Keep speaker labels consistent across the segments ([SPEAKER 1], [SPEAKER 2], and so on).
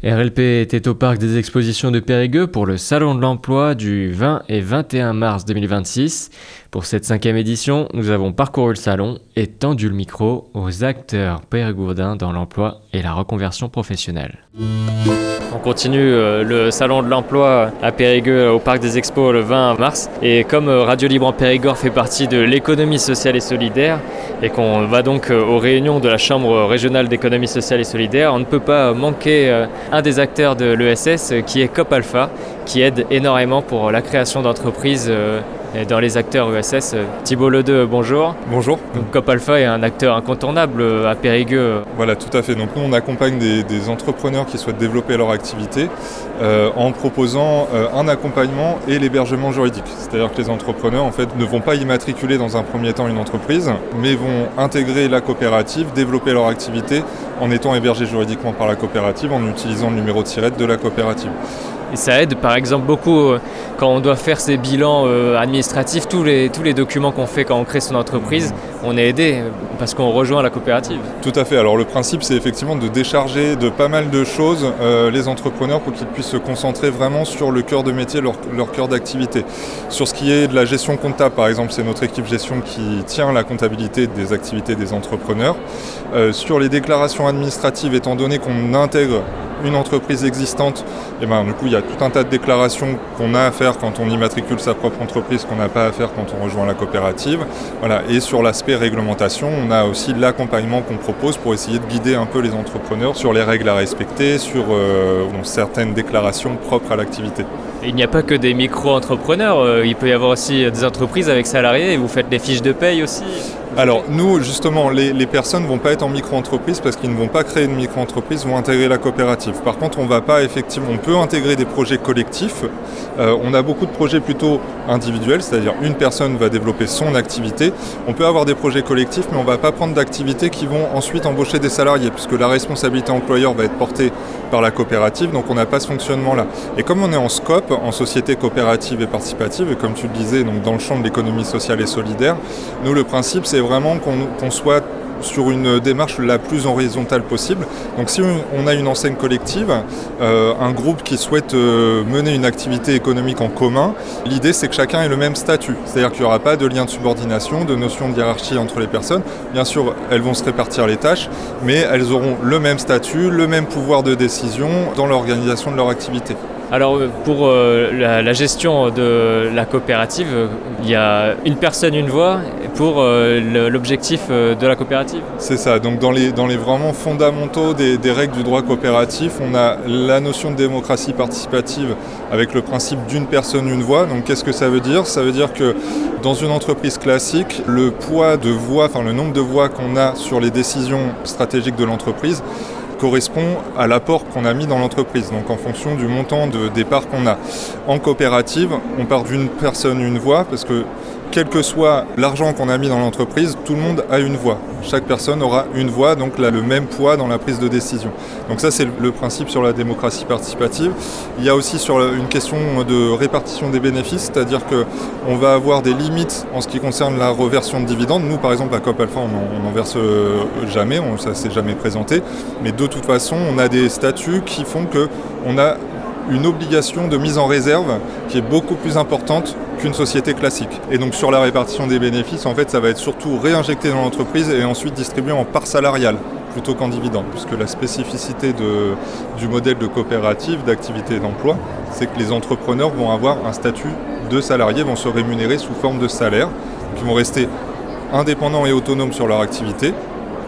[SPEAKER 1] RLP était au parc des expositions de Périgueux pour le Salon de l'Emploi du 20 et 21 mars 2026. Pour cette 5e édition, nous avons parcouru le salon et tendu le micro aux acteurs périgourdins dans l'emploi et la reconversion professionnelle. On continue le Salon de l'Emploi à Périgueux au parc des expos le 20 mars. Et comme Radio Libre en Périgord fait partie de l'économie sociale et solidaire et qu'on va donc aux réunions de la Chambre régionale d'économie sociale et solidaire, on ne peut pas manquer un des acteurs de l'ESS qui est Coop Alpha, qui aide énormément pour la création d'entreprises dans les acteurs ESS. Thibault Ledeux, bonjour.
[SPEAKER 2] Bonjour.
[SPEAKER 1] Donc Coop Alpha est un acteur incontournable à Périgueux.
[SPEAKER 2] Voilà, tout à fait. Donc nous, on accompagne des entrepreneurs qui souhaitent développer leur activité en proposant un accompagnement et l'hébergement juridique. C'est-à-dire que les entrepreneurs, en fait, ne vont pas immatriculer dans un premier temps une entreprise, mais vont intégrer la coopérative, développer leur activité en étant hébergés juridiquement par la coopérative, en utilisant le numéro de SIRET de la coopérative.
[SPEAKER 1] Et ça aide par exemple beaucoup quand on doit faire ses bilans administratifs, tous les documents qu'on fait quand on crée son entreprise, on est aidé parce qu'on rejoint la coopérative.
[SPEAKER 2] Tout à fait. Alors le principe, c'est effectivement de décharger de pas mal de choses les entrepreneurs pour qu'ils puissent se concentrer vraiment sur le cœur de métier, leur cœur d'activité. Sur ce qui est de la gestion comptable, par exemple, c'est notre équipe gestion qui tient la comptabilité des activités des entrepreneurs. Sur les déclarations administratives, étant donné qu'on intègre une entreprise existante, et du coup il y a tout un tas de déclarations qu'on a à faire quand on immatricule sa propre entreprise, qu'on n'a pas à faire quand on rejoint la coopérative. Voilà. Et sur l'aspect réglementation, on a aussi l'accompagnement qu'on propose pour essayer de guider un peu les entrepreneurs sur les règles à respecter, sur certaines déclarations propres à l'activité.
[SPEAKER 1] Et il n'y a pas que des micro-entrepreneurs, il peut y avoir aussi des entreprises avec salariés et vous faites des fiches de paye aussi.
[SPEAKER 2] Alors nous, justement, les personnes ne vont pas être en micro-entreprise parce qu'ils ne vont pas créer une micro-entreprise, vont intégrer la coopérative. Par contre, on peut intégrer des projets collectifs. On a beaucoup de projets plutôt individuels, c'est-à-dire une personne va développer son activité. On peut avoir des projets collectifs, mais on ne va pas prendre d'activités qui vont ensuite embaucher des salariés, puisque la responsabilité employeur va être portée par la coopérative, donc on n'a pas ce fonctionnement-là. Et comme on est en SCOP, en société coopérative et participative, et comme tu le disais, donc dans le champ de l'économie sociale et solidaire, nous, le principe, c'est vraiment qu'on soit sur une démarche la plus horizontale possible. Donc si on a une enseigne collective, un groupe qui souhaite mener une activité économique en commun, l'idée c'est que chacun ait le même statut. C'est-à-dire qu'il n'y aura pas de lien de subordination, de notion de hiérarchie entre les personnes. Bien sûr, elles vont se répartir les tâches, mais elles auront le même statut, le même pouvoir de décision dans l'organisation de leur activité.
[SPEAKER 1] Alors pour la gestion de la coopérative, il y a une personne, une voix pour l'objectif de la coopérative.
[SPEAKER 2] C'est ça, donc dans les vraiment fondamentaux des règles du droit coopératif, on a la notion de démocratie participative avec le principe d'une personne, une voix. Donc qu'est-ce que ça veut dire ? Ça veut dire que dans une entreprise classique, le poids de voix, le nombre de voix qu'on a sur les décisions stratégiques de l'entreprise correspond à l'apport qu'on a mis dans l'entreprise, donc en fonction du montant de départ qu'on a. En coopérative, on part d'une personne, une voix, parce que quel que soit l'argent qu'on a mis dans l'entreprise, tout le monde a une voix. Chaque personne aura une voix, donc le même poids dans la prise de décision. Donc ça, c'est le principe sur la démocratie participative. Il y a aussi sur une question de répartition des bénéfices, c'est-à-dire qu'on va avoir des limites en ce qui concerne la reversion de dividendes. Nous, par exemple, à Coop Alpha, on n'en verse jamais, ça ne s'est jamais présenté. Mais de toute façon, on a des statuts qui font qu'on a une obligation de mise en réserve qui est beaucoup plus importante qu'une société classique. Et donc sur la répartition des bénéfices, en fait, ça va être surtout réinjecté dans l'entreprise et ensuite distribué en part salariale plutôt qu'en dividende, puisque la spécificité du modèle de coopérative, d'activité et d'emploi, c'est que les entrepreneurs vont avoir un statut de salariés, vont se rémunérer sous forme de salaire, donc ils vont rester indépendants et autonomes sur leur activité,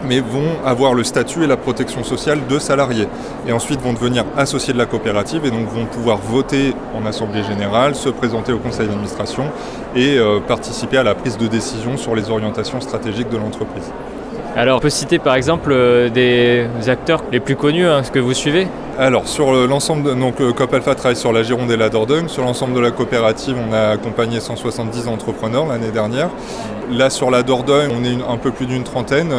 [SPEAKER 2] mais vont avoir le statut et la protection sociale de salariés. Et ensuite vont devenir associés de la coopérative et donc vont pouvoir voter en assemblée générale, se présenter au conseil d'administration et participer à la prise de décision sur les orientations stratégiques de l'entreprise.
[SPEAKER 1] Alors on peut citer par exemple des acteurs les plus connus que vous suivez ?
[SPEAKER 2] Alors sur l'ensemble, Coop Alpha travaille sur la Gironde et la Dordogne. Sur l'ensemble de la coopérative, on a accompagné 170 entrepreneurs l'année dernière. Là sur la Dordogne, on est un peu plus d'une trentaine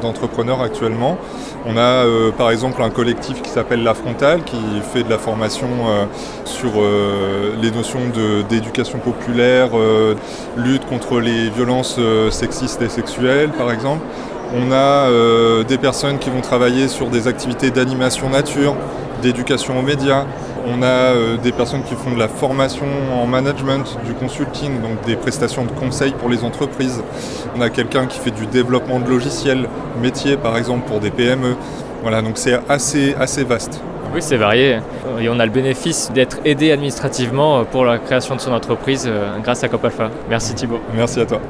[SPEAKER 2] d'entrepreneurs actuellement. On a par exemple un collectif qui s'appelle La Frontale qui fait de la formation sur les notions d'éducation populaire, lutte contre les violences sexistes et sexuelles par exemple. On a des personnes qui vont travailler sur des activités d'animation nature, d'éducation aux médias. On a des personnes qui font de la formation en management, du consulting, donc des prestations de conseil pour les entreprises. On a quelqu'un qui fait du développement de logiciels, métier par exemple pour des PME. Voilà, donc c'est assez vaste.
[SPEAKER 1] Oui, c'est varié. Et on a le bénéfice d'être aidé administrativement pour la création de son entreprise grâce à Copalpha. Merci Thibaut.
[SPEAKER 2] Merci à toi.